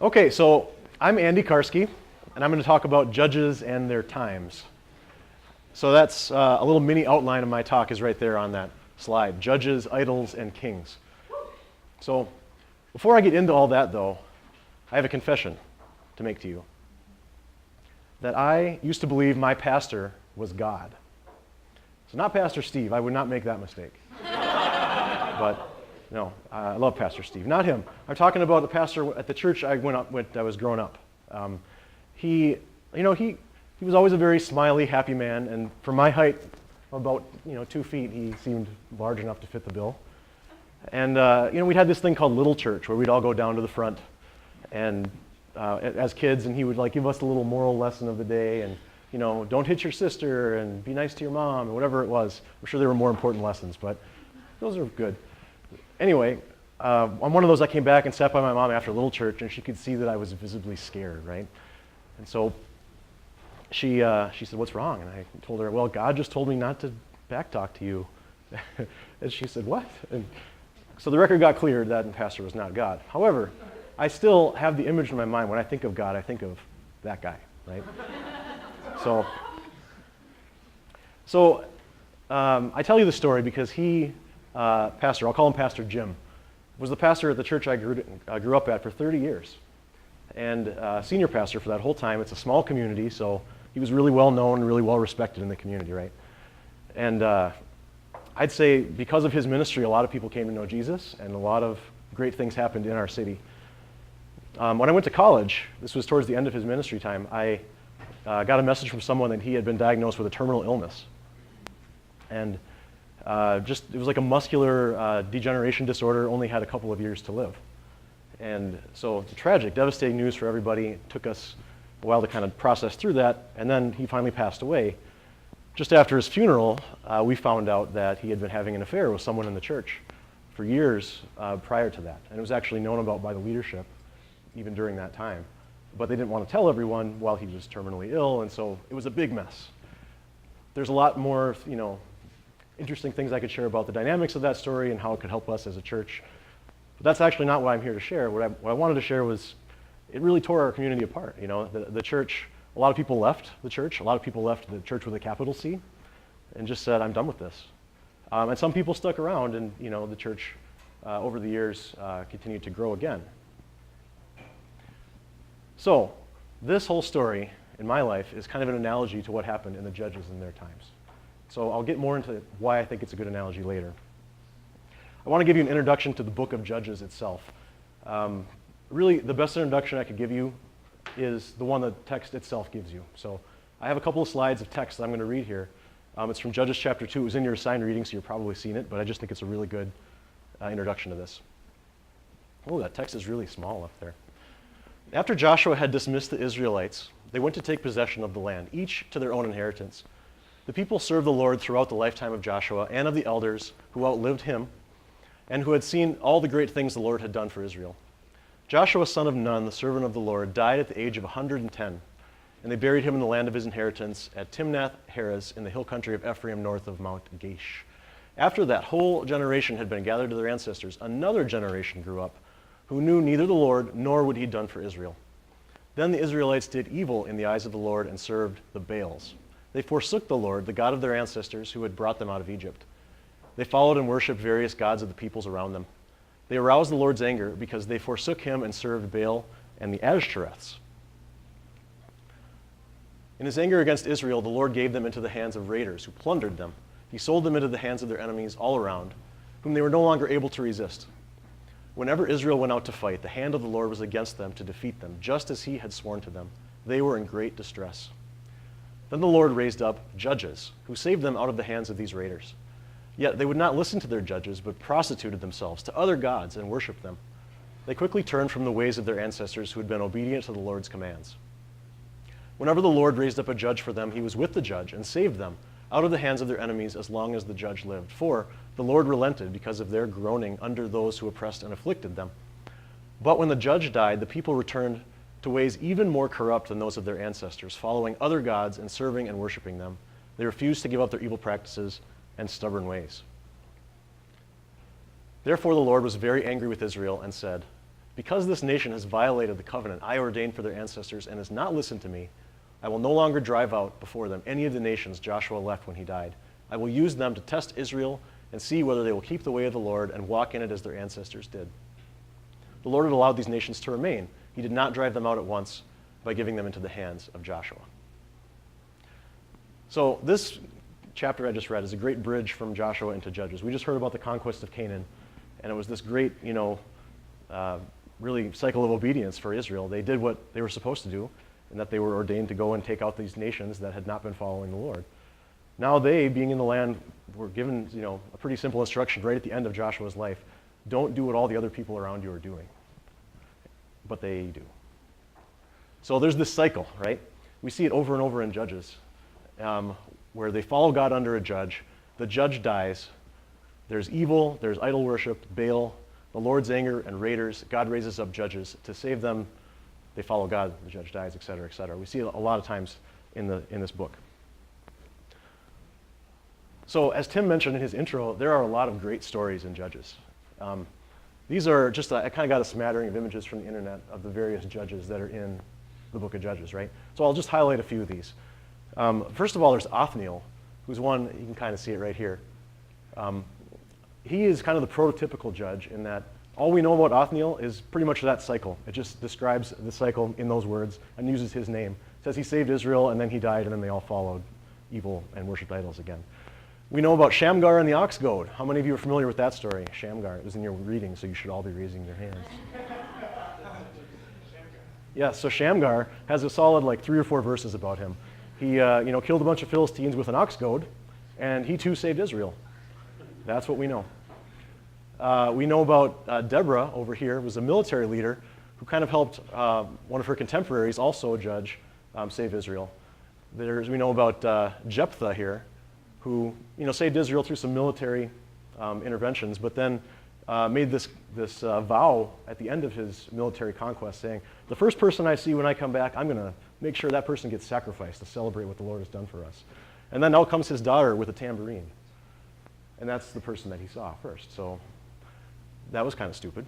Okay, so I'm Andy Karski, and I'm going to talk about judges and their times. So that's a little mini outline of my talk is right there on that slide. Judges, idols, and kings. So before I get into all that, though, I have a confession to make to you. That I used to believe my pastor was God. So not Pastor Steve. I would not make that mistake. But no, I love Pastor Steve. Not him. I'm talking about the pastor at the church I went up with. I was growing up. He was always a very smiley, happy man, and for my height, about 2 feet, he seemed large enough to fit the bill. And we'd had this thing called Little Church, where we'd all go down to the front, and as kids, and he would give us a little moral lesson of the day, and don't hit your sister, and be nice to your mom, and whatever it was. I'm sure there were more important lessons, but those are good. Anyway, on one of those, I came back and sat by my mom after Little Church, and she could see that I was visibly scared, right? And so she said, "What's wrong?" And I told her, "Well, God just told me not to backtalk to you." And she said, "What?" And so the record got cleared that pastor was not God. However, I still have the image in my mind. When I think of God, I think of that guy, right? So I tell you the story because pastor, I'll call him Pastor Jim, was the pastor at the church I grew up at for 30 years. And senior pastor for that whole time. It's a small community, so he was really well known, really well respected in the community, right? And I'd say because of his ministry, a lot of people came to know Jesus, and a lot of great things happened in our city. When I went to college, this was towards the end of his ministry time, I got a message from someone that he had been diagnosed with a terminal illness. And it was like a muscular degeneration disorder, only had a couple of years to live. And so it's tragic, devastating news for everybody. It took us a while to kind of process through that, and then he finally passed away. Just after his funeral, we found out that he had been having an affair with someone in the church for years prior to that. And it was actually known about by the leadership even during that time. But they didn't want to tell everyone while he was terminally ill, and so it was a big mess. There's a lot more, interesting things I could share about the dynamics of that story and how it could help us as a church. But that's actually not what I'm here to share. What I wanted to share was it really tore our community apart. The church, a lot of people left the church. A lot of people left the church with a capital C and just said, "I'm done with this." And some people stuck around, and the church over the years continued to grow again. So this whole story in my life is kind of an analogy to what happened in the judges in their times. So I'll get more into why I think it's a good analogy later. I want to give you an introduction to the book of Judges itself. Really, the best introduction I could give you is the one the text itself gives you. So I have a couple of slides of text that I'm going to read here. It's from Judges chapter 2. It was in your assigned reading, so you've probably seen it, but I just think it's a really good introduction to this. Oh, that text is really small up there. After Joshua had dismissed the Israelites, they went to take possession of the land, each to their own inheritance. The people served the Lord throughout the lifetime of Joshua and of the elders who outlived him and who had seen all the great things the Lord had done for Israel. Joshua, son of Nun, the servant of the Lord, died at the age of 110, and they buried him in the land of his inheritance at Timnath-Heres in the hill country of Ephraim north of Mount Gaish. After that whole generation had been gathered to their ancestors, another generation grew up who knew neither the Lord nor what he'd done for Israel. Then the Israelites did evil in the eyes of the Lord and served the Baals. They forsook the Lord, the God of their ancestors, who had brought them out of Egypt. They followed and worshipped various gods of the peoples around them. They aroused the Lord's anger because they forsook him and served Baal and the Ashtoreths. In his anger against Israel, the Lord gave them into the hands of raiders who plundered them. He sold them into the hands of their enemies all around, whom they were no longer able to resist. Whenever Israel went out to fight, the hand of the Lord was against them to defeat them, just as he had sworn to them. They were in great distress. Then the Lord raised up judges, who saved them out of the hands of these raiders. Yet they would not listen to their judges, but prostituted themselves to other gods and worshipped them. They quickly turned from the ways of their ancestors who had been obedient to the Lord's commands. Whenever the Lord raised up a judge for them, he was with the judge and saved them out of the hands of their enemies as long as the judge lived. For the Lord relented because of their groaning under those who oppressed and afflicted them. But when the judge died, the people returned to ways even more corrupt than those of their ancestors, following other gods and serving and worshiping them. They refused to give up their evil practices and stubborn ways. Therefore the Lord was very angry with Israel and said, Because this nation has violated the covenant I ordained for their ancestors and has not listened to me, I will no longer drive out before them any of the nations Joshua left when he died. I will use them to test Israel and see whether they will keep the way of the Lord and walk in it as their ancestors did. The Lord had allowed these nations to remain. He did not drive them out at once by giving them into the hands of Joshua. So this chapter I just read is a great bridge from Joshua into Judges. We just heard about the conquest of Canaan, and it was this great, really cycle of obedience for Israel. They did what they were supposed to do, and that they were ordained to go and take out these nations that had not been following the Lord. Now they, being in the land, were given, a pretty simple instruction right at the end of Joshua's life. Don't do what all the other people around you are doing. But they do. So there's this cycle, right? We see it over and over in Judges, where they follow God under a judge. The judge dies. There's evil, there's idol worship, Baal, the Lord's anger, and raiders. God raises up judges to save them. They follow God, the judge dies, et cetera, et cetera. We see it a lot of times in this book. So as Tim mentioned in his intro, there are a lot of great stories in Judges. These are just, I kind of got a smattering of images from the internet of the various judges that are in the book of Judges, right? So I'll just highlight a few of these. First of all, there's Othniel, who's one, you can kind of see it right here. He is kind of the prototypical judge in that all we know about Othniel is pretty much that cycle. It just describes the cycle in those words and uses his name. It says he saved Israel, and then he died, and then they all followed evil and worshipped idols again. We know about Shamgar and the ox goad. How many of you are familiar with that story? Shamgar. It was in your reading, so you should all be raising your hands. Yeah, so Shamgar has a solid 3 or 4 verses about him. He killed a bunch of Philistines with an ox goad, and he too saved Israel. That's what we know. We know about Deborah over here, was a military leader who kind of helped one of her contemporaries, also a judge, save Israel. We know about Jephthah here, who saved Israel through some military interventions, but then made this vow at the end of his military conquest, saying, the first person I see when I come back, I'm going to make sure that person gets sacrificed to celebrate what the Lord has done for us. And then out comes his daughter with a tambourine. And that's the person that he saw first. So that was kind of stupid.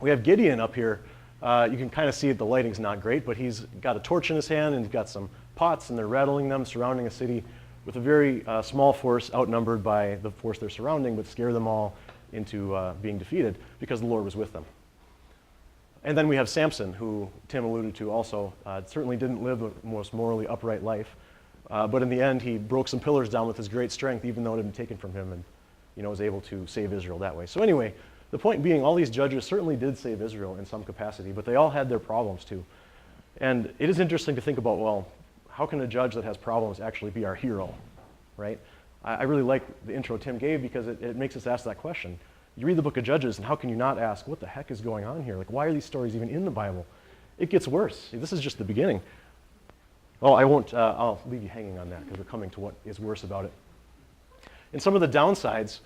We have Gideon up here. You can kind of see it, the lighting's not great, but he's got a torch in his hand and he's got some pots and they're rattling them, surrounding a city with a very small force outnumbered by the force they're surrounding, but scare them all into being defeated because the Lord was with them. And then we have Samson, who Tim alluded to also. Certainly didn't live the most morally upright life, but in the end he broke some pillars down with his great strength, even though it had been taken from him, and was able to save Israel that way. So anyway, the point being, all these judges certainly did save Israel in some capacity, but they all had their problems too. And it is interesting to think about, well, how can a judge that has problems actually be our hero, right? I really like the intro Tim gave because it makes us ask that question. You read the book of Judges, and how can you not ask, what the heck is going on here? Why are these stories even in the Bible? It gets worse. This is just the beginning. Well, I'll leave you hanging on that because we're coming to what is worse about it. In some of the downsides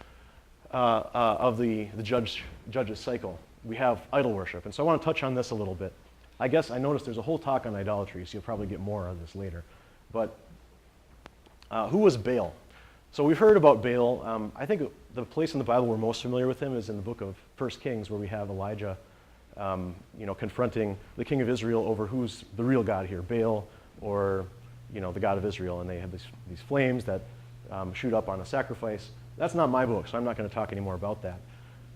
of the judge's cycle, we have idol worship. And so I want to touch on this a little bit. I guess I noticed there's a whole talk on idolatry, so you'll probably get more of this later. But who was Baal? So we've heard about Baal. I think the place in the Bible we're most familiar with him is in the book of 1 Kings, where we have Elijah confronting the king of Israel over who's the real God here, Baal or the God of Israel. And they have these flames that shoot up on a sacrifice. That's not my book, so I'm not going to talk any more about that.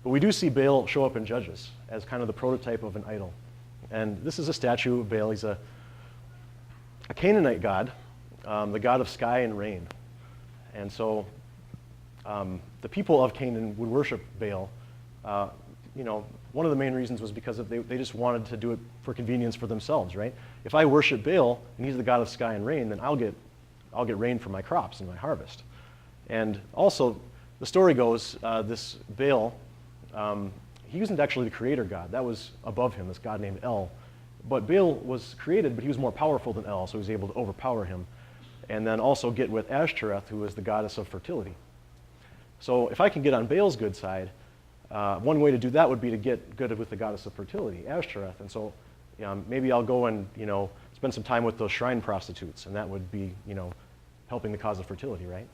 But we do see Baal show up in Judges as kind of the prototype of an idol. And this is a statue of Baal. He's a Canaanite god, the god of sky and rain. And so the people of Canaan would worship Baal. One of the main reasons was because they just wanted to do it for convenience for themselves, right? If I worship Baal and he's the god of sky and rain, then I'll get rain for my crops and my harvest. And also, the story goes, this Baal, he wasn't actually the creator god. That was above him, this god named El. But Baal was created, but he was more powerful than El, so he was able to overpower him. And then also get with Ashtoreth, who was the goddess of fertility. So if I can get on Baal's good side, one way to do that would be to get good with the goddess of fertility, Ashtoreth. And so maybe I'll go and spend some time with those shrine prostitutes, and that would be helping the cause of fertility, right?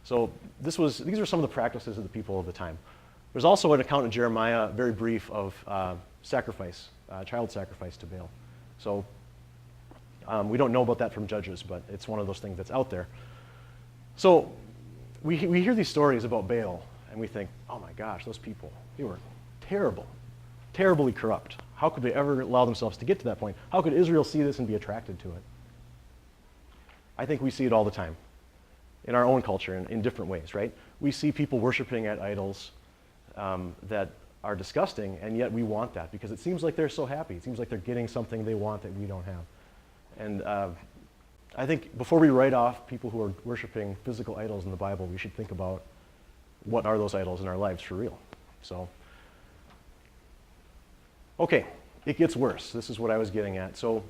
So these are some of the practices of the people of the time. There's also an account in Jeremiah, very brief, of sacrifice, child sacrifice to Baal. So we don't know about that from Judges, but it's one of those things that's out there. So we hear these stories about Baal, and we think, oh my gosh, those people, they were terrible, terribly corrupt. How could they ever allow themselves to get to that point? How could Israel see this and be attracted to it? I think we see it all the time in our own culture in different ways, right? We see people worshiping at idols that are disgusting, and yet we want that because it seems like they're so happy. It seems like they're getting something they want that we don't have. And I think before we write off people who are worshiping physical idols in the Bible, we should think about what are those idols in our lives for real. So, okay, it gets worse. This is what I was getting at. So,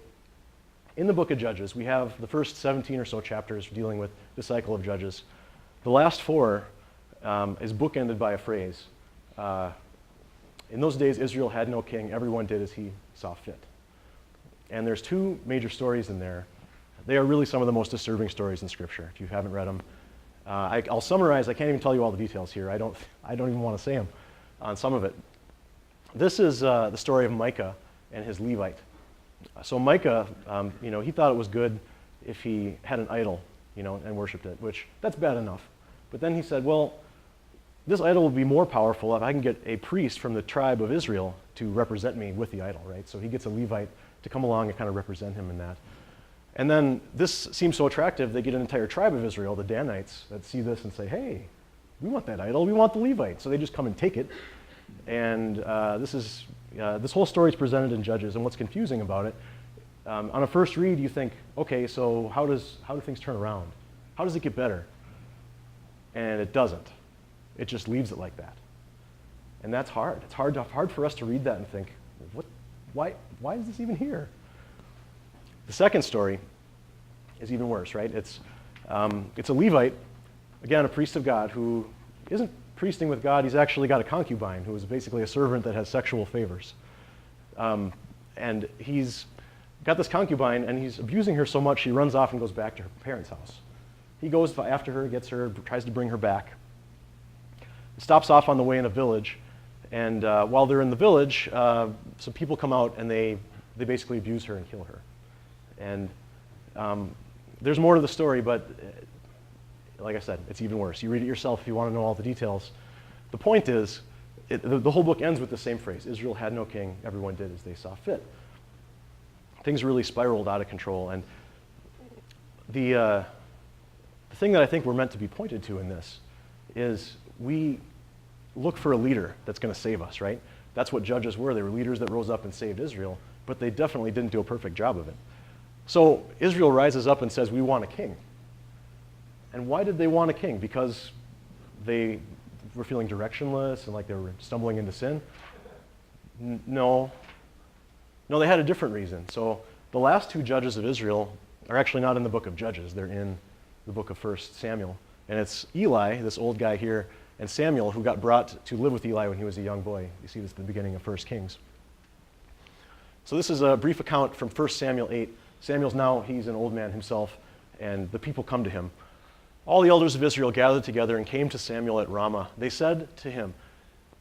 in the book of Judges, we have the first 17 or so chapters dealing with the cycle of Judges. The last 4 is bookended by a phrase. In those days, Israel had no king. Everyone did as he saw fit. And there's 2 major stories in there. They are really some of the most disturbing stories in Scripture, if you haven't read them. I'll summarize. I can't even tell you all the details here. I don't even want to say them on some of it. This is the story of Micah and his Levite. So Micah, he thought it was good if he had an idol, and worshipped it, which that's bad enough. But then he said, well, this idol will be more powerful if I can get a priest from the tribe of Israel to represent me with the idol, right? So he gets a Levite to come along and kind of represent him in that. And then this seems so attractive, they get an entire tribe of Israel, the Danites, that see this and say, hey, we want that idol, we want the Levite. So they just come and take it. And this whole story is presented in Judges, and what's confusing about it, on a first read, you think, okay, so how do things turn around? How does it get better? And it doesn't. It just leaves it like that. And that's hard. It's hard for us to read that and think, why is this even here? The second story is even worse, right? It's a Levite, again, a priest of God, who isn't priesting with God. He's actually got a concubine who is basically a servant that has sexual favors. And he's got this concubine, and he's abusing her so much she runs off and goes back to her parents' house. He goes after her, gets her, tries to bring her back. Stops off on the way in a village, and while they're in the village, some people come out and they basically abuse her and kill her. And there's more to the story, but like I said, it's even worse. You read it yourself if you want to know all the details. The point is, the whole book ends with the same phrase: Israel had no king, everyone did as they saw fit. Things really spiraled out of control, and the thing that I think we're meant to be pointed to in this is we look for a leader that's going to save us, right? That's what judges were. They were leaders that rose up and saved Israel, but they definitely didn't do a perfect job of it. So Israel rises up and says, we want a king. And why did they want a king? Because they were feeling directionless and like they were stumbling into sin? No, they had a different reason. So the last 2 judges of Israel are actually not in the book of Judges. They're in the book of 1 Samuel. And it's Eli, this old guy here, and Samuel, who got brought to live with Eli when he was a young boy. You see this at the beginning of 1 Kings. So this is a brief account from 1 Samuel 8. He's an old man himself, and the people come to him. All the elders of Israel gathered together and came to Samuel at Ramah. They said to him,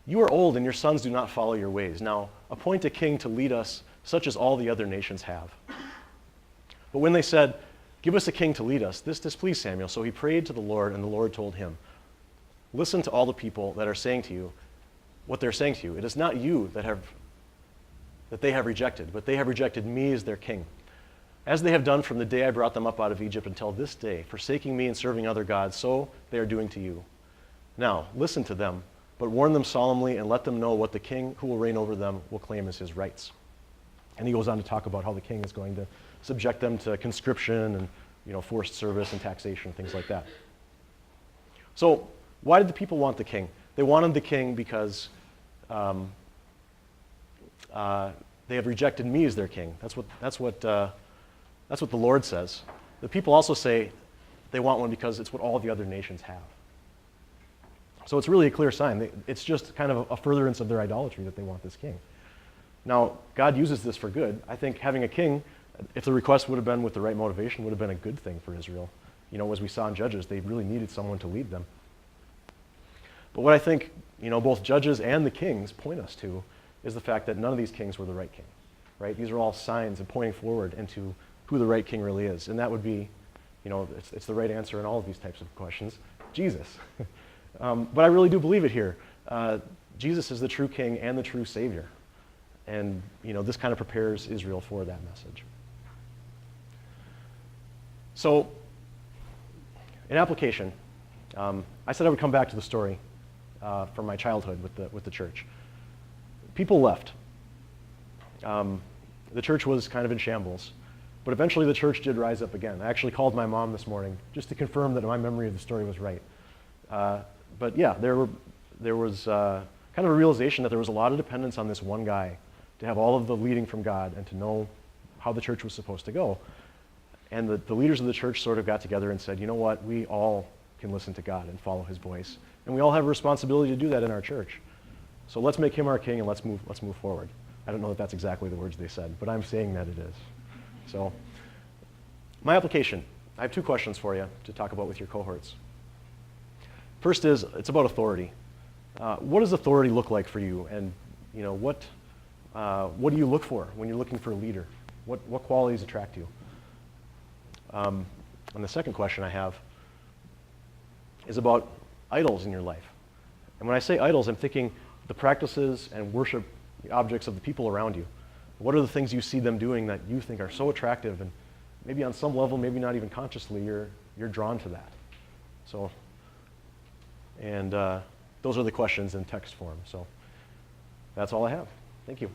you are old and your sons do not follow your ways. Now appoint a king to lead us, such as all the other nations have. But when they said, give us a king to lead us, this displeased Samuel. So he prayed to the Lord, and the Lord told him, listen to all the people that are saying to you what they're saying to you. It is not you that they have rejected, but they have rejected me as their king, as they have done from the day I brought them up out of Egypt until this day, forsaking me and serving other gods, so they are doing to you. Now, listen to them, but warn them solemnly and let them know what the king who will reign over them will claim as his rights. And he goes on to talk about how the king is going to subject them to conscription and forced service and taxation, things like that. So why did the people want the king? They wanted the king because they have rejected me as their king. That's what the Lord says. The people also say they want one because it's what all the other nations have. So it's really a clear sign. It's just kind of a furtherance of their idolatry that they want this king. Now, God uses this for good. I think having a king, if the request would have been with the right motivation, would have been a good thing for Israel. As we saw in Judges, they really needed someone to lead them. But what I think, both Judges and the Kings point us to is the fact that none of these kings were the right king, right? These are all signs and pointing forward into who the right king really is. And that would be, it's the right answer in all of these types of questions, Jesus. But I really do believe it here. Jesus is the true king and the true savior. And, this kind of prepares Israel for that message. So, in application, I said I would come back to the story from my childhood with the church. People left. The church was kind of in shambles, but eventually the church did rise up again. I actually called my mom this morning just to confirm that my memory of the story was right. But yeah, there was kind of a realization that there was a lot of dependence on this one guy to have all of the leading from God and to know how the church was supposed to go. And the leaders of the church sort of got together and said, you know what, we all can listen to God and follow his voice. And we all have a responsibility to do that in our church. So let's make him our king and let's move forward. I don't know if that's exactly the words they said, but I'm saying that it is. So, my application. I have two questions for you to talk about with your cohorts. First is, it's about authority. What does authority look like for you? And, what do you look for when you're looking for a leader? What qualities attract you? And the second question I have is about idols in your life. And when I say idols, I'm thinking the practices and worship objects of the people around you. What are the things you see them doing that you think are so attractive, and maybe on some level, maybe not even consciously, you're drawn to that. So, and those are the questions in text form. So that's all I have. Thank you.